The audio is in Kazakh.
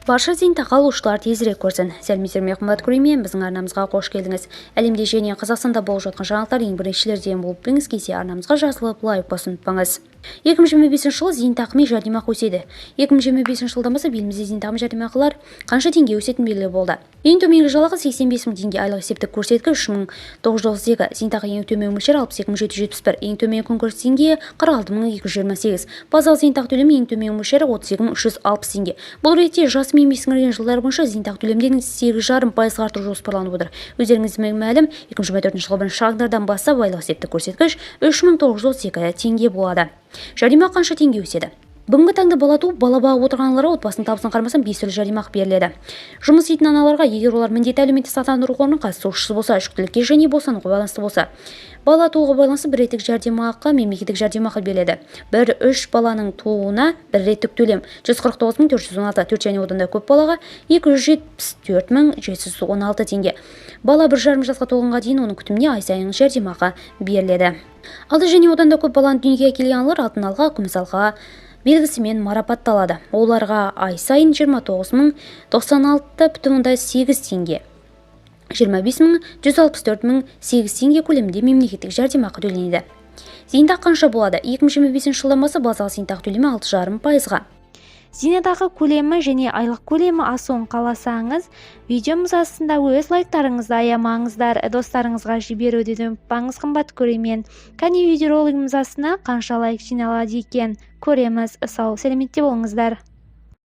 Барша зейнетақы алушылар тезірек көрсін. Сәлеметсіздер ме, қымбатты көрермен, біздің арнамызға қош келдіңіз. Әлемде және Қазақстанда болып жатқан жаңалықтар ең біріншілерден болып біліңіз келсе, арнамызға жазылып лайк басып ұнатпаңыз. 2025 жылы зейнетақы мен жәрдемақы өседі. 2025 жылдан бастап елімізде зейнетақы мен жәрдемақылар қанша теңге өсетіні белгілі болды. Ең төменгі жалақы 85 мың теңге, айлық есептік көрсеткіш 3992, зейнетақы ең төмен мөлшері 62771, ең төмен күнкөріс деңгейі 46228, базалық зейнетақы төлемі ең төмен мөлшері 32360 теңге. Бұл ретте жас мен сіңірген жылдар бойынша зейнетақы төлемдерін 8,5% артыру жоспарланып отыр. Өздеріңізге мәлім, 2024 жылғы 1 қаңтардан бастап айлық есептік көрсеткіш 3932 теңге болады. Жәрдемақы қанша теңге өседі? Бүгінгі таңда бала туып, бала бағып отырғандарға отбасының табысына қарамастан 5 түрлі жәрдемақы беріледі. Жұмыс істейтін аналарға, егер олар міндетті әлеуметтік сақтандыру қорының қатысушысы болса, жүктілікке және босануға байланысты болса, бала тууға байланысты бір реттік жәрдемақы, мемлекеттік жәрдемақы беріледі. 1-3 баланың тууына бір реттік төлем 149416, 4 және одан да көп балаға 274716 теңге. Бала 1,5 жасқа толғанға дейін оның күтіміне ай сайын жәрдемақы беріледі. Алты және одан да көп баланы дүниеге әкелген аналар алтын алқа, күміс алқа белгісімен марапатталады. Оларға ай сайын 29096,8 теңге, 25164,8 теңге көлемінде мемлекеттік жәрдемақы төленеді. Зейнетақы қанша болады? 2025 жылдан бастап базалық зейнетақы төлемі 6,5%-ға. Зейнетақы көлемі және айлық көлемі асуын қаласаңыз, видеомыз астында өз лайктарыңызды аямаңыздар, достарыңызға жіберуді ұмытпаңыз, қымбатты көрермен. Кәне видеоролигіміз астына қанша лайк жиналады екен көреміз. Сау, сәлеметте болыңыздар.